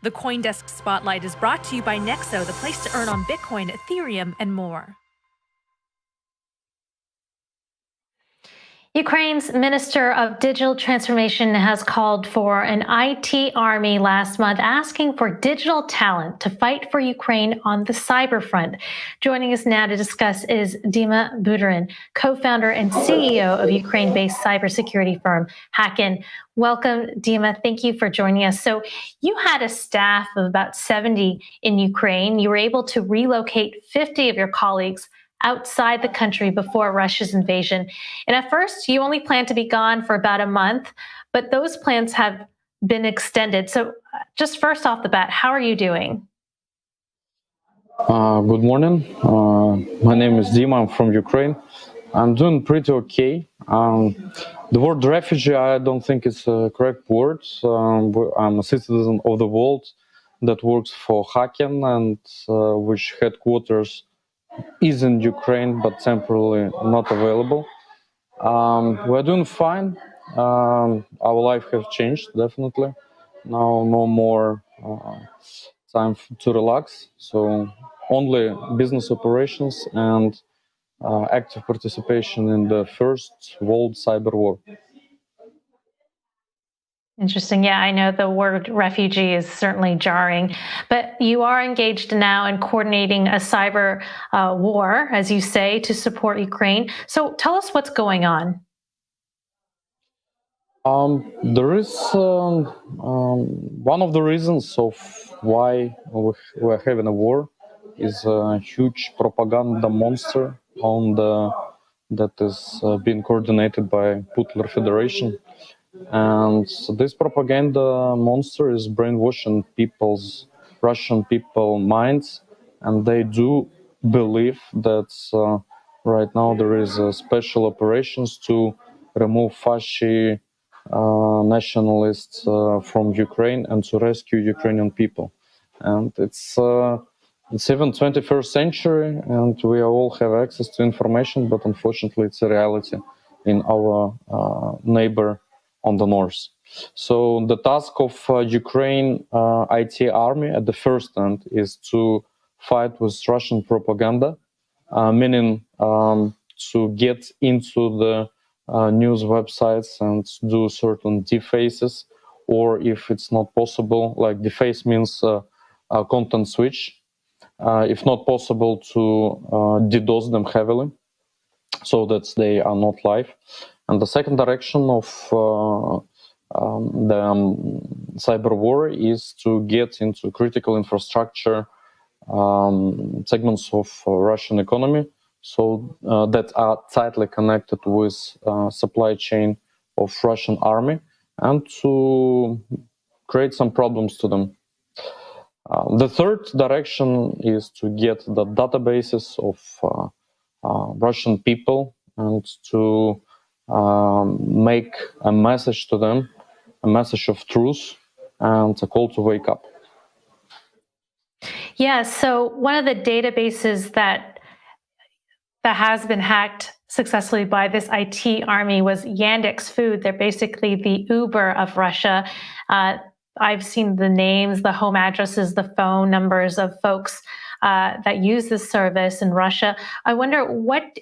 The CoinDesk Spotlight is brought to you by Nexo, the place to earn on Bitcoin, Ethereum, and more. Ukraine's Minister of Digital Transformation has called for an IT army last month, asking for digital talent to fight for Ukraine on the cyber front. Joining us now to discuss is Dyma Budorin, co-founder and CEO of Ukraine-based cybersecurity firm Hacken. Welcome, Dyma. Thank you for joining us. So you had a staff of about 70 in Ukraine. You were able to relocate 50 of your colleagues outside the country before Russia's invasion. And at first, you only planned to be gone for about a month, but those plans have been extended. So just first off the bat, how are you doing? Good morning. My name is Dyma. I'm from Ukraine. I'm doing pretty okay. The word refugee, I don't think is a correct word. I'm a citizen of the world that works for Hacken, and which headquarters is in Ukraine, but temporarily not available. We're doing fine. Our life has changed, definitely. Now no more time to relax. So only business operations and active participation in the first world cyber war. Interesting. Yeah, I know the word refugee is certainly jarring, but you are engaged now in coordinating a cyber war, as you say, to support Ukraine. So tell us what's going on. There is one of the reasons of why we're having a war is a huge propaganda monster that is being coordinated by Putler Federation. And this propaganda monster is brainwashing Russian people minds, and they do believe that right now there is special operations to remove fascist nationalists from Ukraine and to rescue Ukrainian people. And it's even 21st century, and we all have access to information, but unfortunately it's a reality in our neighbor on the north. So the task of Ukraine IT army at the first end is to fight with Russian propaganda, meaning to get into the news websites and do certain defaces, or if it's not possible, like deface means content switch, if not possible, to DDoS them heavily so that they are not live. And the second direction of the cyber war is to get into critical infrastructure segments of Russian economy, so that are tightly connected with supply chain of Russian army, and to create some problems to them. The third direction is to get the databases of Russian people and to make a message to them, a message of truth and a call to wake up. Yeah, so one of the databases that has been hacked successfully by this IT army was Yandex Food. They're basically the Uber of Russia. I've seen the names, the home addresses, the phone numbers of folks that use this service in Russia. I wonder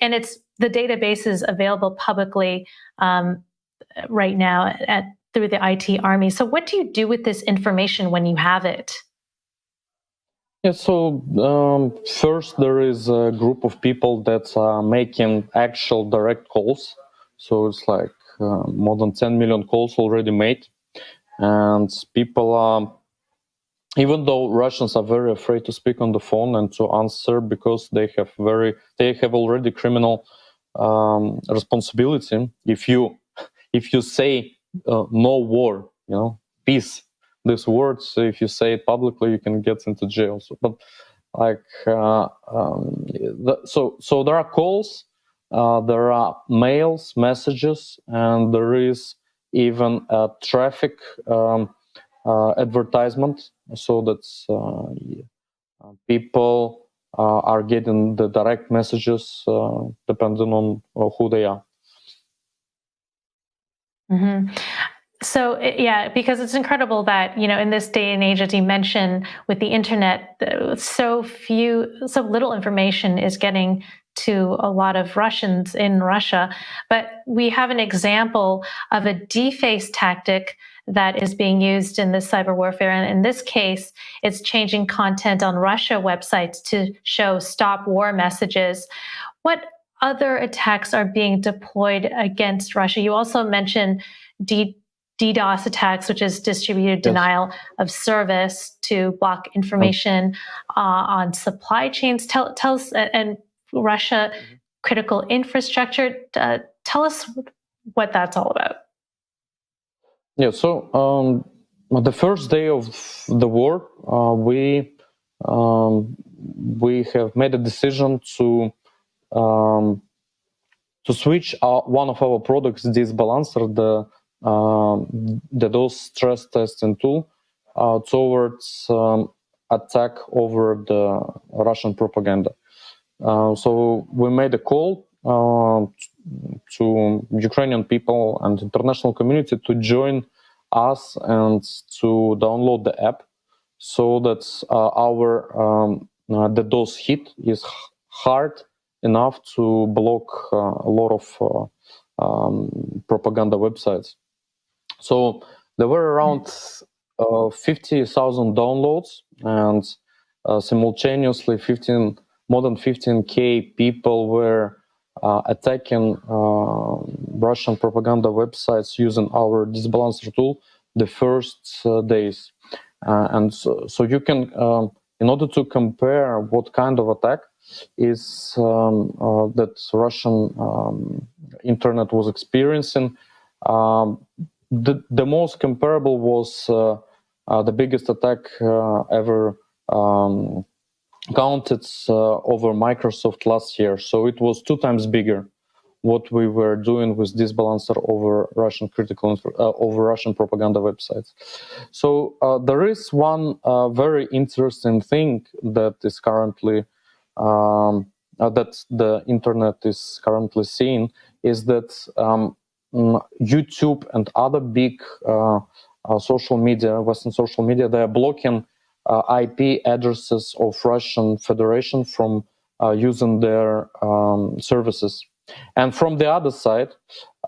and the database is available publicly right now through the IT army. So what do you do with this information when you have it? Yeah, so first there is a group of people that are making actual direct calls. So it's like more than 10 million calls already made. And people are, even though Russians are very afraid to speak on the phone and to answer because they have already criminal responsibility. If you say no war, peace, these words, if you say it publicly, you can get into jail. So, but like, so there are calls, there are mails, messages, and there is even a traffic advertisement, so that people are getting the direct messages depending on who they are. Mm-hmm. So yeah, because it's incredible that, in this day and age, as you mentioned, with the internet, so little information is getting to a lot of Russians in Russia. But we have an example of a deface tactic that is being used in this cyber warfare. And in this case, it's changing content on Russia websites to show stop war messages. What other attacks are being deployed against Russia? You also mentioned DDoS attacks, which is distributed denial of service to block information on supply chains. Tell us, and Russia critical infrastructure. Tell us what that's all about. Yeah, so the first day of the war, we have made a decision to switch one of our products, this balancer, the DOS stress testing tool, towards attack over the Russian propaganda. So we made a call to Ukrainian people and international community to join us and to download the app, so that our the DOS hit is hard enough to block a lot of propaganda websites. So there were around 50,000 downloads, and simultaneously more than 15K people were attacking Russian propaganda websites using our disbalancer tool the first days. And so you can, in order to compare what kind of attack is that Russian internet was experiencing, the most comparable was the biggest attack ever counted over Microsoft last year. So it was 2 times bigger what we were doing with this balancer over Russian over Russian propaganda websites. So there is one very interesting thing that is currently that the internet is currently seeing, is that YouTube and other big social media, Western social media, they are blocking IP addresses of Russian Federation from using their services. And from the other side,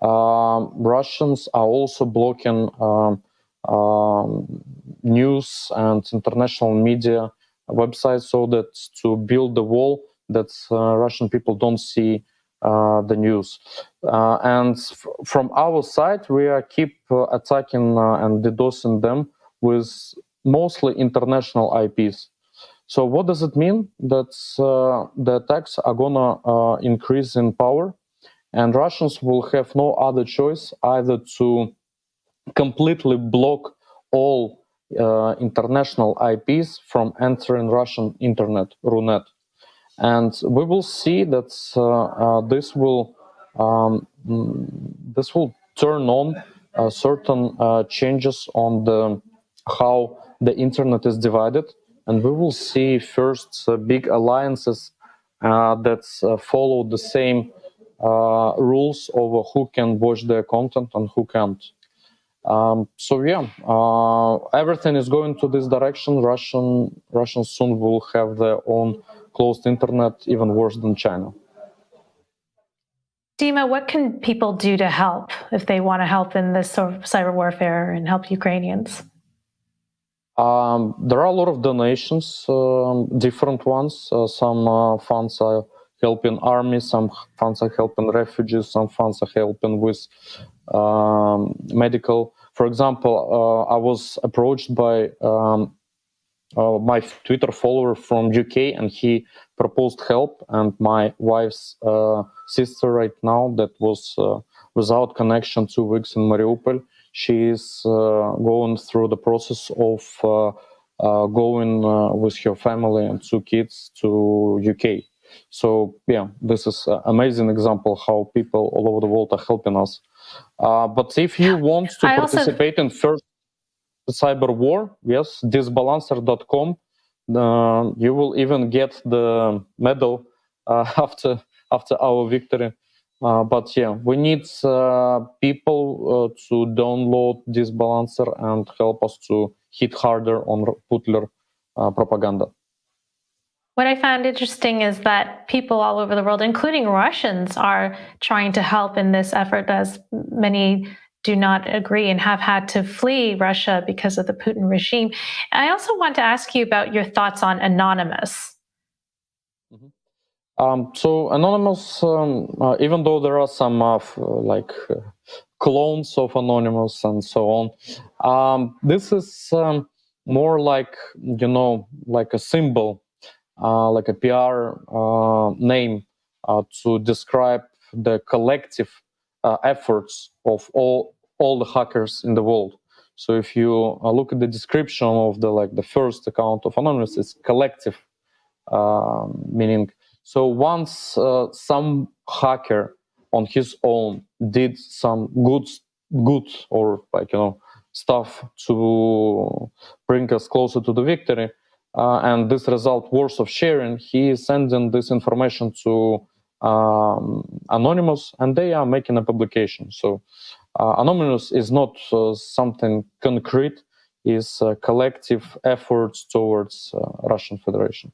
Russians are also blocking news and international media websites, so that to build the wall that Russian people don't see the news. And from our side, we keep attacking and DDoSing them with mostly international IPs. So what does it mean? That the attacks are gonna increase in power, and Russians will have no other choice either to completely block all international IPs from entering Russian internet, RUNET. And we will see that this will turn on certain changes on the how the internet is divided, and we will see first big alliances that follow the same rules over who can watch their content and who can't. So yeah, everything is going to this direction. Russians soon will have their own closed internet, even worse than China. Dyma, what can people do to help if they want to help in this sort of cyber warfare and help Ukrainians? There are a lot of donations, different ones. Some funds are helping armies, some funds are helping refugees, some funds are helping with medical. For example, I was approached by my Twitter follower from UK, and he proposed help. And my wife's sister right now, that was without connection 2 weeks in Mariupol, she is going through the process of going with her family and 2 kids to UK. So yeah, this is an amazing example how people all over the world are helping us. But if you want to participate in first cyber war, yes, disbalancer.com. You will even get the medal after our victory. But yeah, we need people to download this balancer and help us to hit harder on Putler propaganda. What I found interesting is that people all over the world, including Russians, are trying to help in this effort, as many do not agree and have had to flee Russia because of the Putin regime. I also want to ask you about your thoughts on Anonymous. So Anonymous, even though there are some clones of Anonymous and so on, this is more like, like a symbol, like a PR name to describe the collective efforts of all the hackers in the world. So if you look at the description of the first account of Anonymous, it's collective, meaning. So once some hacker on his own did some good or stuff to bring us closer to the victory, and this result worth of sharing, he is sending this information to Anonymous, and they are making a publication. So Anonymous is not something concrete; is collective efforts towards Russian Federation.